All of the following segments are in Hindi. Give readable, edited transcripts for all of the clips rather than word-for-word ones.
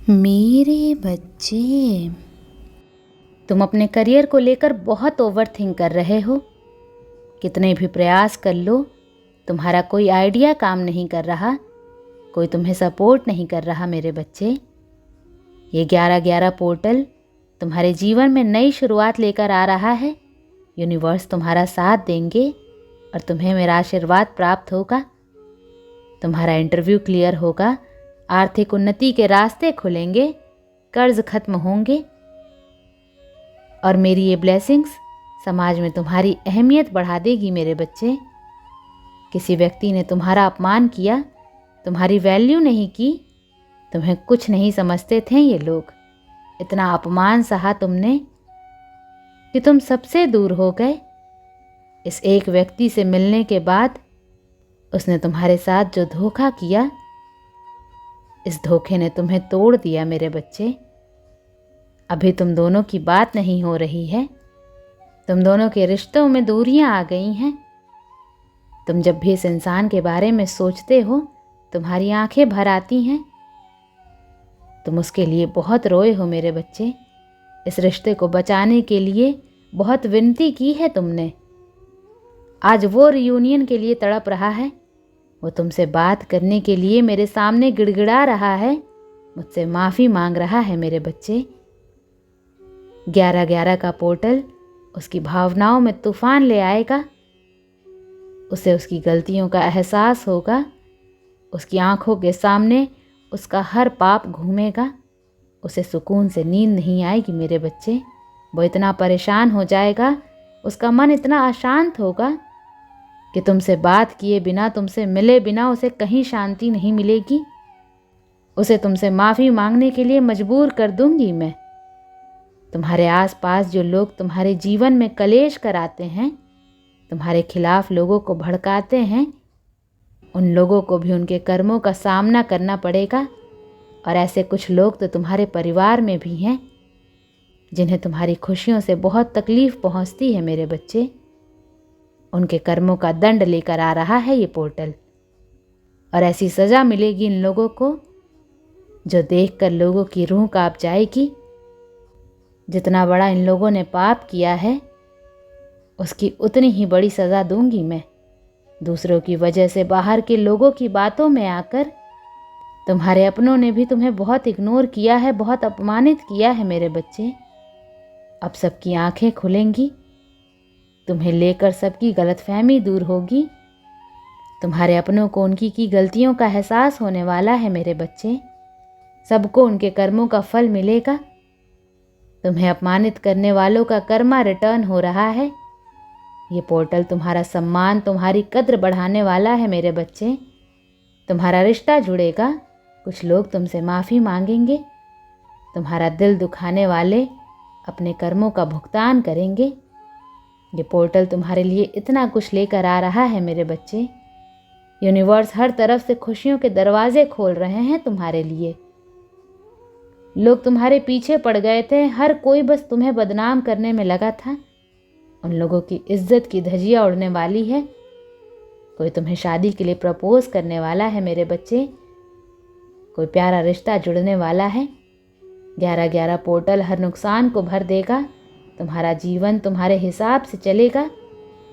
मेरे बच्चे, तुम अपने करियर को लेकर बहुत ओवर थिंक कर रहे हो। कितने भी प्रयास कर लो, तुम्हारा कोई आइडिया काम नहीं कर रहा, कोई तुम्हें सपोर्ट नहीं कर रहा। मेरे बच्चे, ये 11-11 पोर्टल तुम्हारे जीवन में नई शुरुआत लेकर आ रहा है। यूनिवर्स तुम्हारा साथ देंगे और तुम्हें मेरा आशीर्वाद प्राप्त होगा। तुम्हारा इंटरव्यू क्लियर होगा, आर्थिक उन्नति के रास्ते खुलेंगे, कर्ज खत्म होंगे और मेरी ये ब्लेसिंग्स समाज में तुम्हारी अहमियत बढ़ा देगी। मेरे बच्चे, किसी व्यक्ति ने तुम्हारा अपमान किया, तुम्हारी वैल्यू नहीं की, तुम्हें कुछ नहीं समझते थे ये लोग। इतना अपमान सहा तुमने कि तुम सबसे दूर हो गए। इस एक व्यक्ति से मिलने के बाद उसने तुम्हारे साथ जो धोखा किया, इस धोखे ने तुम्हें तोड़ दिया। मेरे बच्चे, अभी तुम दोनों की बात नहीं हो रही है, तुम दोनों के रिश्तों में दूरियां आ गई हैं। तुम जब भी इस इंसान के बारे में सोचते हो, तुम्हारी आंखें भर आती हैं। तुम उसके लिए बहुत रोए हो। मेरे बच्चे, इस रिश्ते को बचाने के लिए बहुत विनती की है तुमने। आज वो रियूनियन के लिए तड़प रहा है, वो तुमसे बात करने के लिए मेरे सामने गिड़गिड़ा रहा है, मुझसे माफ़ी मांग रहा है। मेरे बच्चे, 11-11 का पोर्टल उसकी भावनाओं में तूफान ले आएगा। उसे उसकी गलतियों का एहसास होगा, उसकी आंखों के सामने उसका हर पाप घूमेगा। उसे सुकून से नींद नहीं आएगी। मेरे बच्चे, वो इतना परेशान हो जाएगा, उसका मन इतना अशांत होगा कि तुमसे बात किए बिना, तुमसे मिले बिना उसे कहीं शांति नहीं मिलेगी। उसे तुमसे माफ़ी मांगने के लिए मजबूर कर दूंगी मैं। तुम्हारे आसपास जो लोग तुम्हारे जीवन में कलेश कराते हैं, तुम्हारे खिलाफ लोगों को भड़काते हैं, उन लोगों को भी उनके कर्मों का सामना करना पड़ेगा। और ऐसे कुछ लोग तो तुम्हारे परिवार में भी हैं जिन्हें तुम्हारी खुशियों से बहुत तकलीफ पहुंचती है। मेरे बच्चे, उनके कर्मों का दंड लेकर आ रहा है ये पोर्टल, और ऐसी सज़ा मिलेगी इन लोगों को जो देखकर लोगों की रूह कांप जाएगी। जितना बड़ा इन लोगों ने पाप किया है, उसकी उतनी ही बड़ी सज़ा दूंगी मैं। दूसरों की वजह से बाहर के लोगों की बातों में आकर तुम्हारे अपनों ने भी तुम्हें बहुत इग्नोर किया है, बहुत अपमानित किया है। मेरे बच्चे, अब सबकी आंखें खुलेंगी, तुम्हें लेकर सबकी गलतफहमी दूर होगी। तुम्हारे अपनों को उनकी की गलतियों का एहसास होने वाला है। मेरे बच्चे, सबको उनके कर्मों का फल मिलेगा। तुम्हें अपमानित करने वालों का कर्मा रिटर्न हो रहा है। ये पोर्टल तुम्हारा सम्मान, तुम्हारी कद्र बढ़ाने वाला है। मेरे बच्चे, तुम्हारा रिश्ता जुड़ेगा, कुछ लोग तुमसे माफ़ी मांगेंगे, तुम्हारा दिल दुखाने वाले अपने कर्मों का भुगतान करेंगे। ये पोर्टल तुम्हारे लिए इतना कुछ लेकर आ रहा है। मेरे बच्चे, यूनिवर्स हर तरफ से खुशियों के दरवाजे खोल रहे हैं तुम्हारे लिए। लोग तुम्हारे पीछे पड़ गए थे, हर कोई बस तुम्हें बदनाम करने में लगा था। उन लोगों की इज्जत की धज्जियां उड़ने वाली है। कोई तुम्हें शादी के लिए प्रपोज करने वाला है। मेरे बच्चे, कोई प्यारा रिश्ता जुड़ने वाला है। 11-11 पोर्टल हर नुकसान को भर देगा। तुम्हारा जीवन तुम्हारे हिसाब से चलेगा।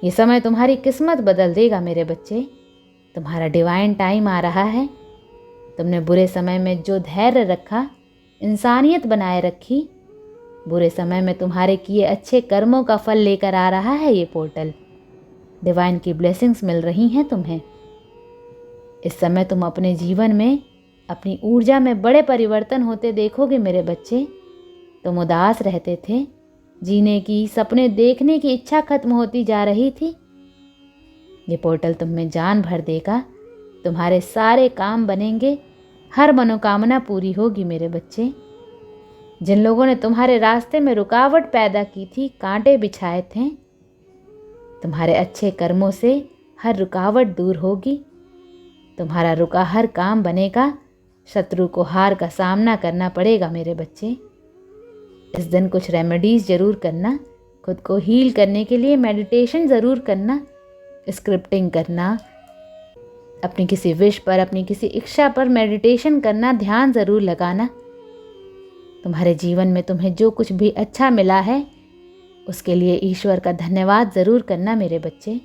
ये समय तुम्हारी किस्मत बदल देगा। मेरे बच्चे, तुम्हारा डिवाइन टाइम आ रहा है। तुमने बुरे समय में जो धैर्य रखा, इंसानियत बनाए रखी, बुरे समय में तुम्हारे किए अच्छे कर्मों का फल लेकर आ रहा है ये पोर्टल। डिवाइन की ब्लेसिंग्स मिल रही हैं तुम्हें। इस समय तुम अपने जीवन में अपनी ऊर्जा में बड़े परिवर्तन होते देखोगे। मेरे बच्चे, तुम उदास रहते थे, जीने की, सपने देखने की इच्छा खत्म होती जा रही थी। ये पोर्टल तुम में जान भर देगा। तुम्हारे सारे काम बनेंगे, हर मनोकामना पूरी होगी। मेरे बच्चे, जिन लोगों ने तुम्हारे रास्ते में रुकावट पैदा की थी, कांटे बिछाए थे, तुम्हारे अच्छे कर्मों से हर रुकावट दूर होगी। तुम्हारा रुका हर काम बनेगा। शत्रु को हार का सामना करना पड़ेगा। मेरे बच्चे, इस दिन कुछ रेमेडीज़ ज़रूर करना। खुद को हील करने के लिए मेडिटेशन ज़रूर करना, स्क्रिप्टिंग करना, अपनी किसी विश पर, अपनी किसी इच्छा पर मेडिटेशन करना, ध्यान ज़रूर लगाना। तुम्हारे जीवन में तुम्हें जो कुछ भी अच्छा मिला है उसके लिए ईश्वर का धन्यवाद ज़रूर करना मेरे बच्चे।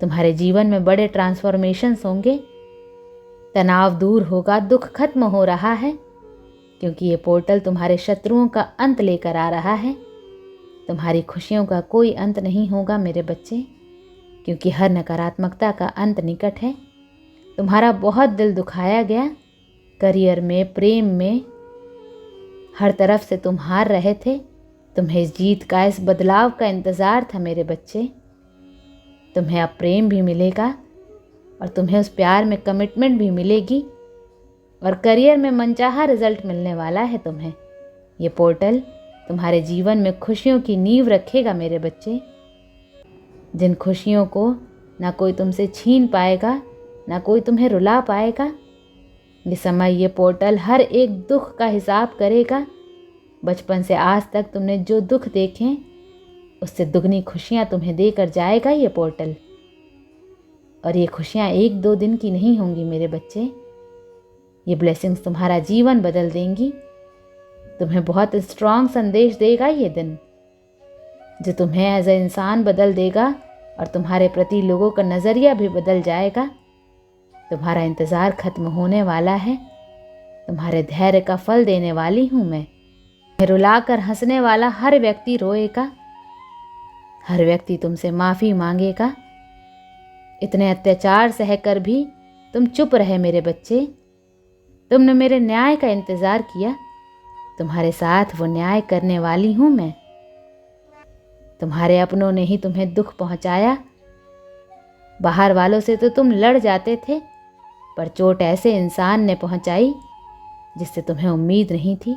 तुम्हारे जीवन में बड़े ट्रांसफॉर्मेशंस होंगे, तनाव दूर होगा, दुख खत्म हो रहा है, क्योंकि ये पोर्टल तुम्हारे शत्रुओं का अंत लेकर आ रहा है। तुम्हारी खुशियों का कोई अंत नहीं होगा मेरे बच्चे, क्योंकि हर नकारात्मकता का अंत निकट है। तुम्हारा बहुत दिल दुखाया गया, करियर में, प्रेम में, हर तरफ से तुम हार रहे थे। तुम्हें इस जीत का, इस बदलाव का इंतज़ार था मेरे बच्चे। तुम्हें अब प्रेम भी मिलेगा और तुम्हें उस प्यार में कमिटमेंट भी मिलेगी और करियर में मनचाहा रिजल्ट मिलने वाला है तुम्हें। ये पोर्टल तुम्हारे जीवन में खुशियों की नींव रखेगा मेरे बच्चे, जिन खुशियों को ना कोई तुमसे छीन पाएगा, ना कोई तुम्हें रुला पाएगा। ये समय, ये पोर्टल हर एक दुख का हिसाब करेगा। बचपन से आज तक तुमने जो दुख देखे उससे दुगनी खुशियाँ तुम्हें देकर जाएगा ये पोर्टल। और ये खुशियाँ 1-2 दिन की नहीं होंगी मेरे बच्चे। ये ब्लेसिंग्स तुम्हारा जीवन बदल देंगी। तुम्हें बहुत स्ट्रांग संदेश देगा ये दिन, जो तुम्हें एज ए इंसान बदल देगा और तुम्हारे प्रति लोगों का नज़रिया भी बदल जाएगा। तुम्हारा इंतज़ार खत्म होने वाला है। तुम्हारे धैर्य का फल देने वाली हूँ मैं। रुलाकर हंसने वाला हर व्यक्ति रोएगा, हर व्यक्ति तुमसे माफ़ी मांगेगा। इतने अत्याचार सहकर भी तुम चुप रहे मेरे बच्चे। तुमने मेरे न्याय का इंतज़ार किया, तुम्हारे साथ वो न्याय करने वाली हूँ मैं। तुम्हारे अपनों ने ही तुम्हें दुख पहुँचाया। बाहर वालों से तो तुम लड़ जाते थे, पर चोट ऐसे इंसान ने पहुँचाई जिससे तुम्हें उम्मीद नहीं थी।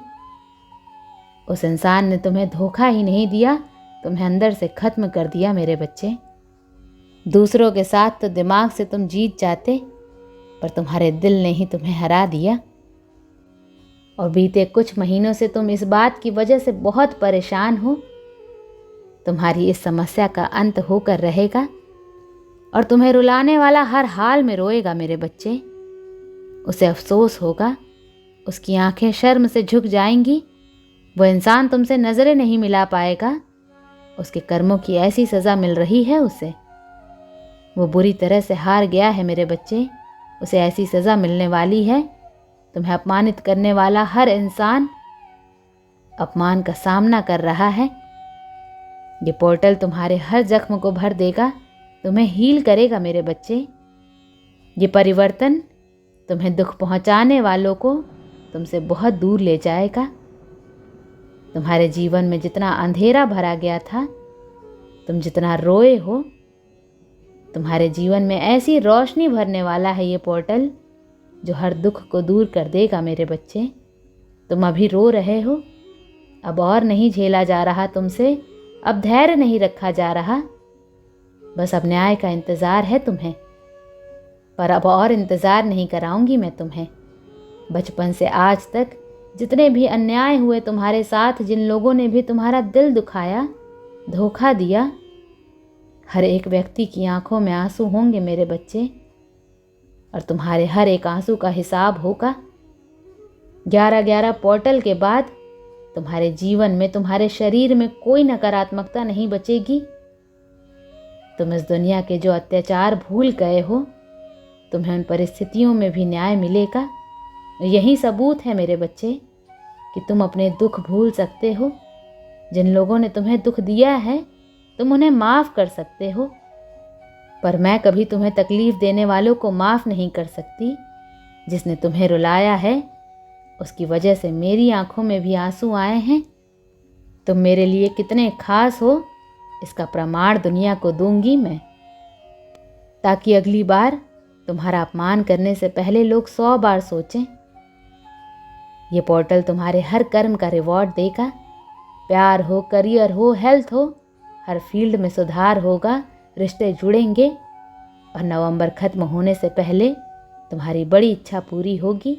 उस इंसान ने तुम्हें धोखा ही नहीं दिया, तुम्हें अंदर से ख़त्म कर दिया मेरे बच्चे। दूसरों के साथ तो दिमाग से तुम जीत जाते, पर तुम्हारे दिल ने ही तुम्हें हरा दिया। और बीते कुछ महीनों से तुम इस बात की वजह से बहुत परेशान हो। तुम्हारी इस समस्या का अंत होकर रहेगा और तुम्हें रुलाने वाला हर हाल में रोएगा मेरे बच्चे। उसे अफसोस होगा, उसकी आंखें शर्म से झुक जाएंगी। वो इंसान तुमसे नज़रें नहीं मिला पाएगा। उसके कर्मों की ऐसी सज़ा मिल रही है उसे। वो बुरी तरह से हार गया है मेरे बच्चे, उसे ऐसी सज़ा मिलने वाली है। तुम्हें अपमानित करने वाला हर इंसान अपमान का सामना कर रहा है। ये पोर्टल तुम्हारे हर जख्म को भर देगा, तुम्हें हील करेगा मेरे बच्चे। ये परिवर्तन तुम्हें दुख पहुंचाने वालों को तुमसे बहुत दूर ले जाएगा। तुम्हारे जीवन में जितना अंधेरा भरा गया था, तुम जितना रोए हो, तुम्हारे जीवन में ऐसी रोशनी भरने वाला है ये पोर्टल, जो हर दुख को दूर कर देगा मेरे बच्चे। तुम अभी रो रहे हो, अब और नहीं झेला जा रहा तुमसे, अब धैर्य नहीं रखा जा रहा। बस अब न्याय का इंतज़ार है तुम्हें, पर अब और इंतज़ार नहीं कराऊंगी मैं तुम्हें। बचपन से आज तक जितने भी अन्याय हुए तुम्हारे साथ, जिन लोगों ने भी तुम्हारा दिल दुखाया, धोखा दिया, हर एक व्यक्ति की आंखों में आंसू होंगे मेरे बच्चे, और तुम्हारे हर एक आंसू का हिसाब होगा। 11-11 पोर्टल के बाद तुम्हारे जीवन में, तुम्हारे शरीर में कोई नकारात्मकता नहीं बचेगी। तुम इस दुनिया के जो अत्याचार भूल गए हो, तुम्हें उन परिस्थितियों में भी न्याय मिलेगा। यही सबूत है मेरे बच्चे कि तुम अपने दुख भूल सकते हो। जिन लोगों ने तुम्हें दुख दिया है, तुम उन्हें माफ़ कर सकते हो, पर मैं कभी तुम्हें तकलीफ़ देने वालों को माफ़ नहीं कर सकती। जिसने तुम्हें रुलाया है, उसकी वजह से मेरी आंखों में भी आंसू आए हैं। तुम मेरे लिए कितने खास हो, इसका प्रमाण दुनिया को दूंगी मैं, ताकि अगली बार तुम्हारा अपमान करने से पहले लोग 100 बार सोचें। ये पोर्टल तुम्हारे हर कर्म का रिवॉर्ड देगा। प्यार हो, करियर हो, हेल्थ हो, हर फील्ड में सुधार होगा, रिश्ते जुड़ेंगे, और नवंबर ख़त्म होने से पहले तुम्हारी बड़ी इच्छा पूरी होगी।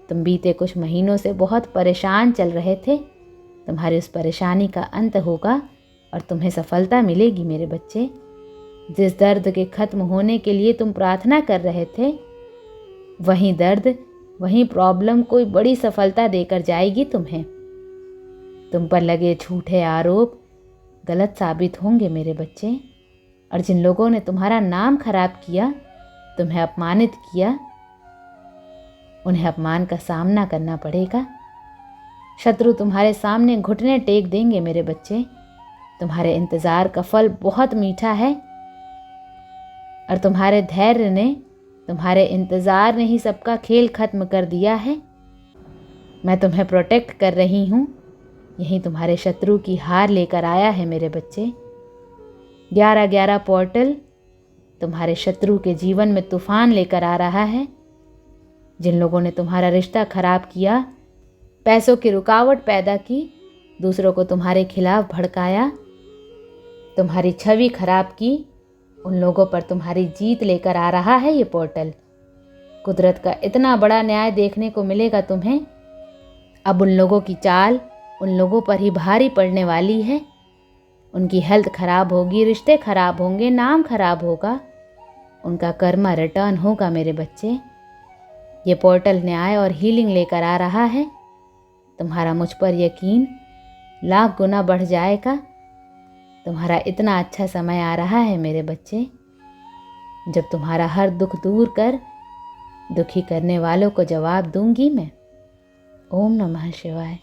तुम बीते कुछ महीनों से बहुत परेशान चल रहे थे, तुम्हारी उस परेशानी का अंत होगा और तुम्हें सफलता मिलेगी मेरे बच्चे। जिस दर्द के ख़त्म होने के लिए तुम प्रार्थना कर रहे थे, वही दर्द वहीं प्रॉब्लम कोई बड़ी सफलता देकर जाएगी तुम्हें। तुम पर लगे झूठे आरोप गलत साबित होंगे मेरे बच्चे, और जिन लोगों ने तुम्हारा नाम खराब किया, तुम्हें अपमानित किया, उन्हें अपमान का सामना करना पड़ेगा। शत्रु तुम्हारे सामने घुटने टेक देंगे मेरे बच्चे। तुम्हारे इंतज़ार का फल बहुत मीठा है, और तुम्हारे धैर्य ने, तुम्हारे इंतज़ार ने ही सबका खेल खत्म कर दिया है। मैं तुम्हें प्रोटेक्ट कर रही हूँ। यही तुम्हारे शत्रु की हार लेकर आया है मेरे बच्चे। 11-11 पोर्टल तुम्हारे शत्रु के जीवन में तूफान लेकर आ रहा है। जिन लोगों ने तुम्हारा रिश्ता खराब किया, पैसों की रुकावट पैदा की, दूसरों को तुम्हारे खिलाफ भड़काया, तुम्हारी छवि खराब की, उन लोगों पर तुम्हारी जीत लेकर आ रहा है ये पोर्टल। कुदरत का इतना बड़ा न्याय देखने को मिलेगा तुम्हें। अब उन लोगों की चाल उन लोगों पर ही भारी पड़ने वाली है। उनकी हेल्थ खराब होगी, रिश्ते खराब होंगे, नाम खराब होगा, उनका कर्मा रिटर्न होगा मेरे बच्चे। ये पोर्टल न्याय और हीलिंग लेकर आ रहा है। तुम्हारा मुझ पर यकीन लाख गुना बढ़ जाएगा। तुम्हारा इतना अच्छा समय आ रहा है मेरे बच्चे, जब तुम्हारा हर दुख दूर कर दुखी करने वालों को जवाब दूंगी मैं। ओम नमः शिवाय।